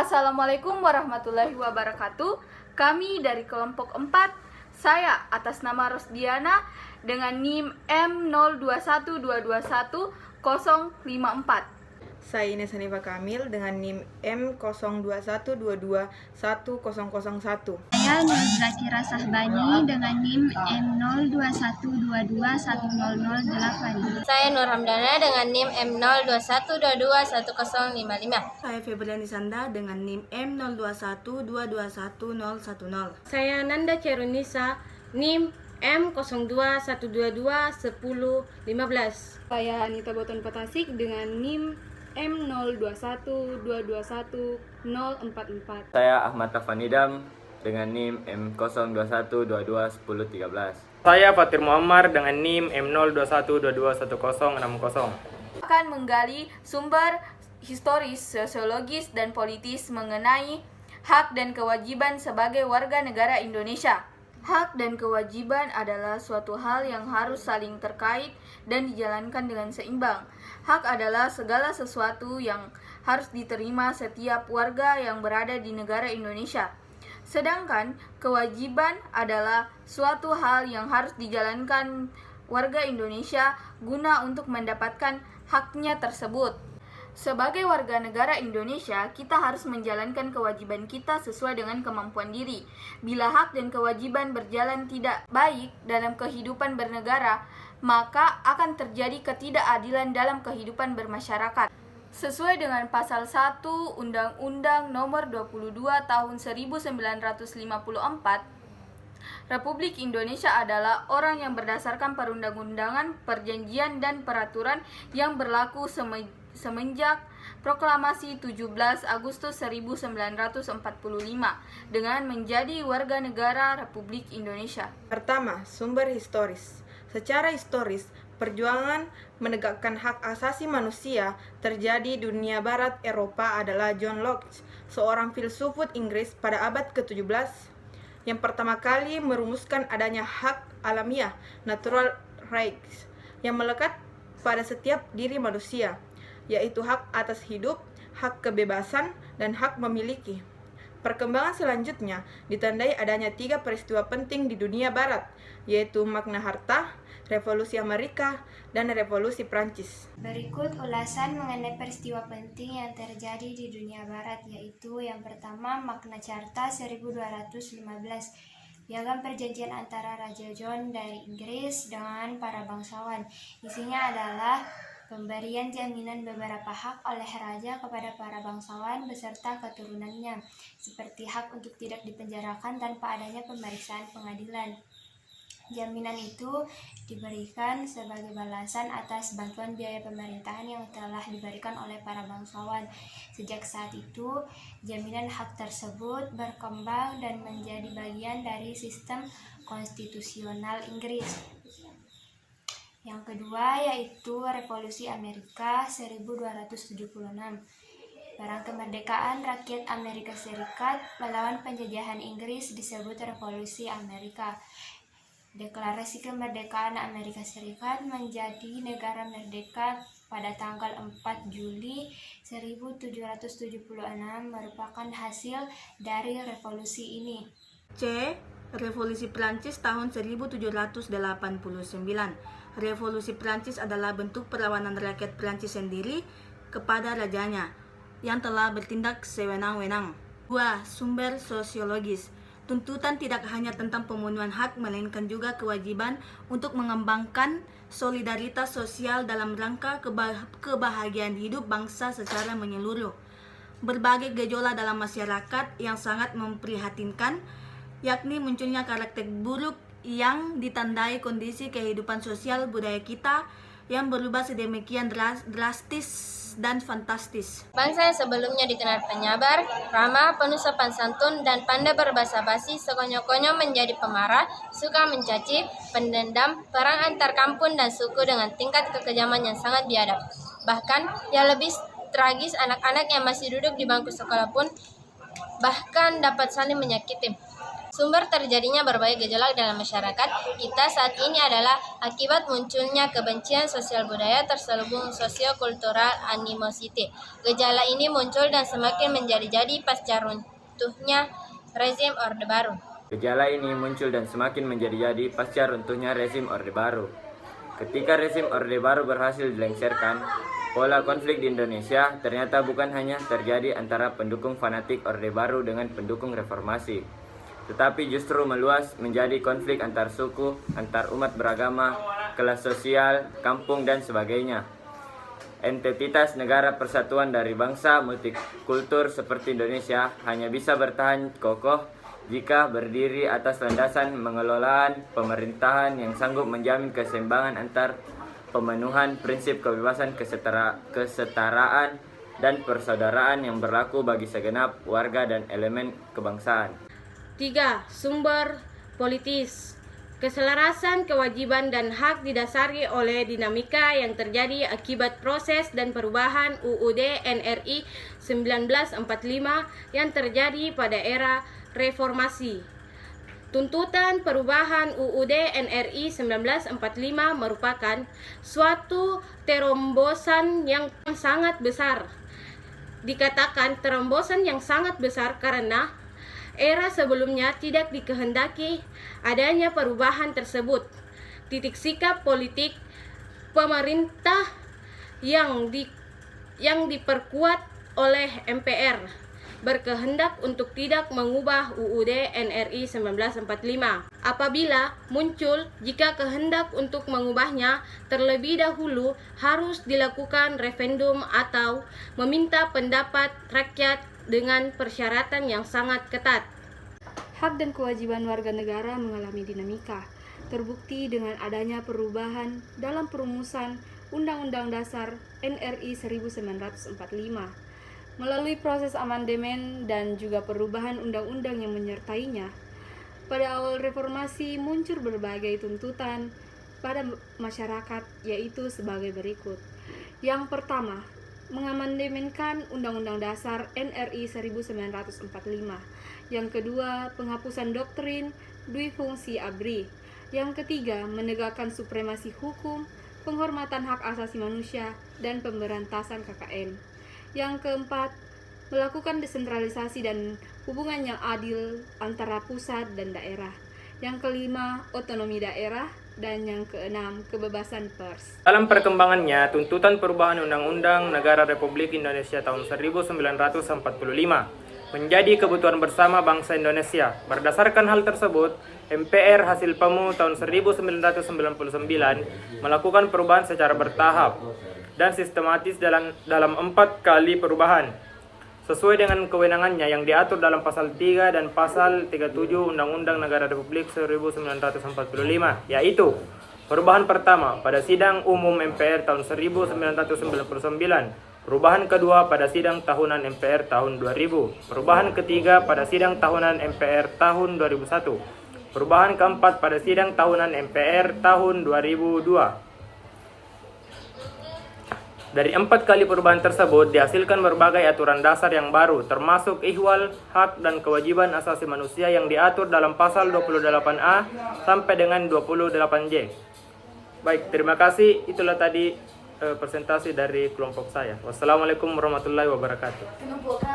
Assalamualaikum warahmatullahi wabarakatuh. Kami dari kelompok 4, saya atas nama Rosdiana dengan NIM M0212210054. Saya Ines Hanifa Kamil dengan NIM M0212210001. Saya Nur Zakira Sahbani dengan NIM M0212210008. Saya Nur Hamdana dengan NIM M0212210055. Saya Febriani Sanda dengan NIM M0212211010. Saya Nanda Cerunisa, NIM M0212211015. Saya Anita Boton Patasik dengan NIM M0212210044. Saya Ahmad Tafanidam dengan NIM M0212211013. Saya Fatir Muammar dengan NIM M0212211060. Akan menggali sumber historis, sosiologis, dan politis mengenai hak dan kewajiban sebagai warga negara Indonesia. Hak dan kewajiban adalah suatu hal yang harus saling terkait dan dijalankan dengan seimbang. Hak adalah segala sesuatu yang harus diterima setiap warga yang berada di negara Indonesia. Sedangkan kewajiban adalah suatu hal yang harus dijalankan warga Indonesia guna untuk mendapatkan haknya tersebut. Sebagai warga negara Indonesia, kita harus menjalankan kewajiban kita sesuai dengan kemampuan diri. Bila hak dan kewajiban berjalan tidak baik dalam kehidupan bernegara, maka akan terjadi ketidakadilan dalam kehidupan bermasyarakat. Sesuai dengan pasal 1 Undang-Undang Nomor 22 Tahun 1954, Republik Indonesia adalah orang yang berdasarkan perundang-undangan, perjanjian, dan peraturan yang berlaku semenjak Proklamasi 17 Agustus 1945 dengan menjadi warga negara Republik Indonesia. Pertama, sumber historis. Secara historis, perjuangan menegakkan hak asasi manusia terjadi di dunia barat Eropa adalah John Locke, seorang filsuf Inggris pada abad ke-17 yang pertama kali merumuskan adanya hak alamiah, natural rights, yang melekat pada setiap diri manusia, yaitu hak atas hidup, hak kebebasan, dan hak memiliki. Perkembangan selanjutnya ditandai adanya 3 peristiwa penting di dunia barat, yaitu Magna Carta, Revolusi Amerika, dan Revolusi Prancis. Berikut ulasan mengenai peristiwa penting yang terjadi di dunia barat, yaitu yang pertama Magna Carta 1215, piagam perjanjian antara Raja John dari Inggris dengan para bangsawan. Isinya adalah pemberian jaminan beberapa hak oleh raja kepada para bangsawan beserta keturunannya, seperti hak untuk tidak dipenjarakan tanpa adanya pemeriksaan pengadilan. Jaminan itu diberikan sebagai balasan atas bantuan biaya pemerintahan yang telah diberikan oleh para bangsawan. Sejak saat itu, jaminan hak tersebut berkembang dan menjadi bagian dari sistem konstitusional Inggris. Yang kedua yaitu Revolusi Amerika 1276. Perang kemerdekaan rakyat Amerika Serikat melawan penjajahan Inggris disebut Revolusi Amerika. Deklarasi kemerdekaan Amerika Serikat menjadi negara merdeka pada tanggal 4 Juli 1776 merupakan hasil dari revolusi ini. C. Revolusi Prancis tahun 1789. Revolusi Prancis adalah bentuk perlawanan rakyat Prancis sendiri kepada rajanya yang telah bertindak sewenang-wenang. 2. Sumber sosiologis. Tuntutan tidak hanya tentang pemenuhan hak, melainkan juga kewajiban untuk mengembangkan solidaritas sosial dalam rangka kebahagiaan hidup bangsa secara menyeluruh. Berbagai gejolak dalam masyarakat yang sangat memprihatinkan, yakni munculnya karakter buruk yang ditandai kondisi kehidupan sosial budaya kita yang berubah sedemikian drastis dan fantastis. Bangsa yang sebelumnya dikenal penyabar, ramah, penuh sopan santun, dan pandai berbahasa basi, sekonyong-konyong menjadi pemarah, suka mencaci, pendendam, perang antar kampung dan suku dengan tingkat kekejaman yang sangat biadab. Bahkan, yang lebih tragis, anak-anak yang masih duduk di bangku sekolah pun bahkan dapat saling menyakiti. Sumber terjadinya berbagai gejolak dalam masyarakat kita saat ini adalah akibat munculnya kebencian sosial budaya terselubung sosiokultural animosity. Gejala ini muncul dan semakin menjadi-jadi pasca runtuhnya rezim Orde Baru. Gejala ini muncul dan semakin menjadi-jadi pasca runtuhnya rezim Orde Baru. Ketika rezim Orde Baru berhasil dilengsarkan, pola konflik di Indonesia ternyata bukan hanya terjadi antara pendukung fanatik Orde Baru dengan pendukung reformasi, tetapi justru meluas menjadi konflik antar suku, antar umat beragama, kelas sosial, kampung, dan sebagainya. Entitas negara persatuan dari bangsa multikultur seperti Indonesia hanya bisa bertahan kokoh jika berdiri atas landasan pengelolaan pemerintahan yang sanggup menjamin keseimbangan antar pemenuhan prinsip kebebasan, kesetaraan, dan persaudaraan yang berlaku bagi segenap warga dan elemen kebangsaan. 3. Sumber politis. Keselarasan kewajiban dan hak didasari oleh dinamika yang terjadi akibat proses dan perubahan UUD NRI 1945 yang terjadi pada era reformasi. Tuntutan perubahan UUD NRI 1945 merupakan suatu terombosan yang sangat besar. Dikatakan terombosan yang sangat besar karena era sebelumnya tidak dikehendaki adanya perubahan tersebut. Titik sikap politik pemerintah yang diperkuat oleh MPR berkehendak untuk tidak mengubah UUD NRI 1945. Apabila muncul jika kehendak untuk mengubahnya, terlebih dahulu harus dilakukan referendum atau meminta pendapat rakyat dengan persyaratan yang sangat ketat. Hak dan kewajiban warga negara mengalami dinamika, terbukti dengan adanya perubahan dalam perumusan Undang-Undang Dasar NRI 1945. Melalui proses amandemen dan juga perubahan undang-undang yang menyertainya, pada awal reformasi muncul berbagai tuntutan pada masyarakat, yaitu sebagai berikut. Yang pertama, mengamandemenkan Undang-Undang Dasar NRI 1945. Yang kedua, penghapusan doktrin dui fungsi ABRI. Yang ketiga, menegakkan supremasi hukum, penghormatan hak asasi manusia, dan pemberantasan KKN. Yang keempat, melakukan desentralisasi dan hubungan yang adil antara pusat dan daerah. Yang kelima, otonomi daerah. Dan yang keenam, kebebasan pers. Dalam perkembangannya, tuntutan perubahan Undang-Undang Negara Republik Indonesia tahun 1945 menjadi kebutuhan bersama bangsa Indonesia. Berdasarkan hal tersebut, MPR hasil PEMU tahun 1999 melakukan perubahan secara bertahap dan sistematis dalam 4 kali perubahan sesuai dengan kewenangannya yang diatur dalam pasal 3 dan pasal 37 Undang-Undang Negara Republik 1945, yaitu perubahan pertama pada sidang umum MPR tahun 1999, perubahan kedua pada sidang tahunan MPR tahun 2000, perubahan ketiga pada sidang tahunan MPR tahun 2001, perubahan keempat pada sidang tahunan MPR tahun 2002. Dari 4 kali perubahan tersebut dihasilkan berbagai aturan dasar yang baru, termasuk ihwal, hak dan kewajiban asasi manusia yang diatur dalam pasal 28A sampai dengan 28J. Baik, terima kasih. Itulah tadi presentasi dari kelompok saya. Wassalamualaikum warahmatullahi wabarakatuh.